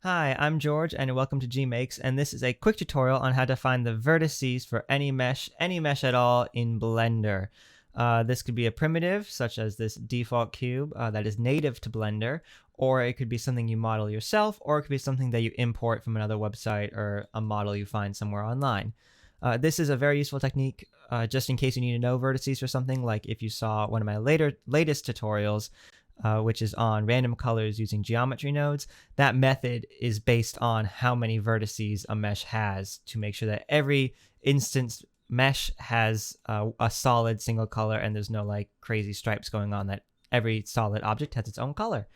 Hi, I'm George and welcome to GMakes, and this is a quick tutorial on how to find the vertices for any mesh at all in Blender. This could be a primitive, such as this default cube that is native to Blender, or it could be something you model yourself, or it could be something that you import from another website or a model you find somewhere online. This is a very useful technique just in case you need to know vertices for something, like if you saw one of my latest tutorials, which is on random colors using geometry nodes. That method is based on how many vertices a mesh has to make sure that every instance mesh has a solid single color and there's no like crazy stripes going on, that every solid object has its own color.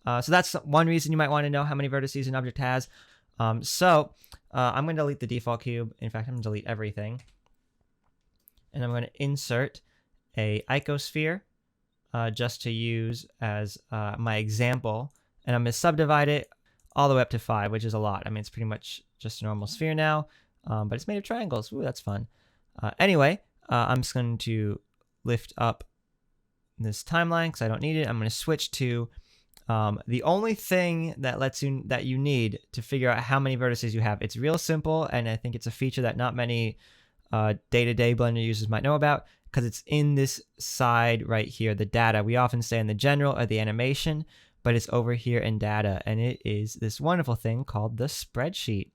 So that's one reason you might want to know how many vertices an object has. I'm going to delete the default cube. In fact, I'm going to delete everything. And I'm going to insert a icosphere just to use as my example. And I'm going to subdivide it all the way up to 5, which is a lot. I mean, it's pretty much just a normal sphere now, but it's made of triangles. Ooh, that's fun. Anyway, I'm just going to lift up this timeline because I don't need it. I'm going to switch to the only thing that you need to figure out how many vertices you have. It's real simple, and I think it's a feature that not many day-to-day Blender users might know about, because it's in this side right here, the data. We often say in the general or the animation, but it's over here in data, and it is this wonderful thing called the spreadsheet.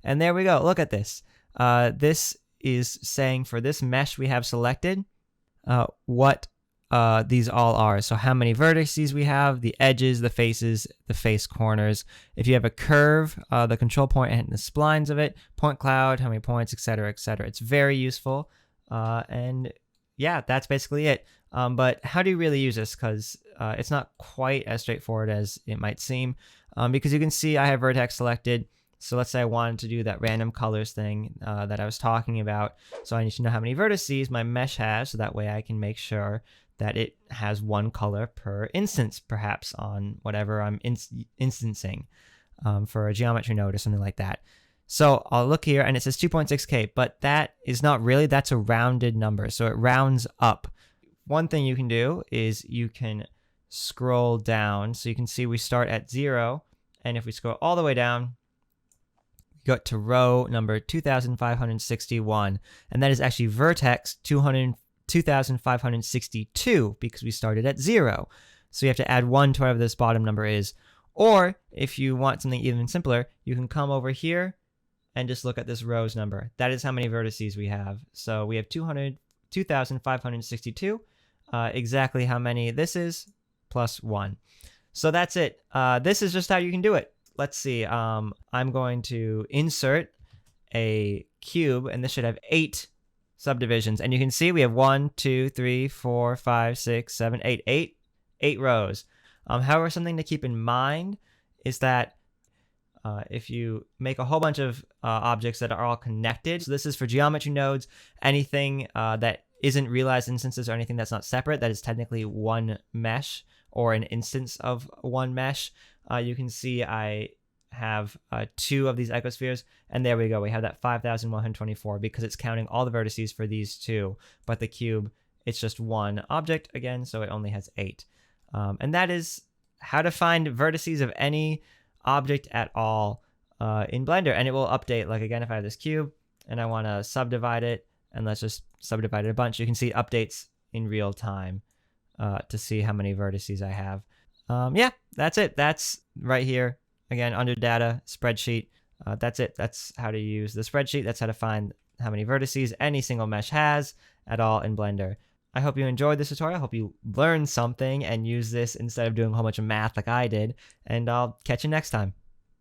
And there we go. Look at this. This is saying for this mesh we have selected what these all are. So how many vertices we have, the edges, the faces, the face corners. If you have a curve, the control point and the splines of it, point cloud, how many points, etc., etc. It's very useful. And yeah, that's basically it. But how do you really use this? Because it's not quite as straightforward as it might seem. Because you can see I have vertex selected. So let's say I wanted to do that random colors thing that I was talking about. So I need to know how many vertices my mesh has, so that way I can make sure that it has one color per instance, perhaps on whatever I'm instancing for a geometry node or something like that. So I'll look here and it says 2.6K, but that is not really, that's a rounded number. So it rounds up. One thing you can do is you can scroll down. So you can see we start at 0. And if we scroll all the way down, we go to row number 2561. And that is actually vertex 2562 because we started at 0. So you have to add 1 to whatever this bottom number is. Or if you want something even simpler, you can come over here and just look at this rows number. That is how many vertices we have. So we have 2,562, exactly how many this is, plus 1. So that's it. This is just how you can do it. Let's see. I'm going to insert a cube, and this should have 8 subdivisions. And you can see we have 1, 2, 3, 4, 5, 6, 7, 8. 8 rows. However, something to keep in mind is that if you make a whole bunch of objects that are all connected, so this is for geometry nodes, anything that isn't realized instances or anything that's not separate, that is technically one mesh or an instance of one mesh. You can see I have 2 of these icospheres, and there we go. We have that 5,124 because it's counting all the vertices for these 2, but the cube, it's just one object again, so it only has 8. And that is how to find vertices of any object at all in Blender, and it will update. Like again, if I have this cube and I want to subdivide it, and let's just subdivide it a bunch, you can see it updates in real time to see how many vertices I have. Yeah, that's it. That's right here again under data spreadsheet. That's it. That's how to use the spreadsheet. That's how to find how many vertices any single mesh has at all in Blender. I hope you enjoyed this tutorial. I hope you learned something and use this instead of doing a whole bunch of math like I did. And I'll catch you next time.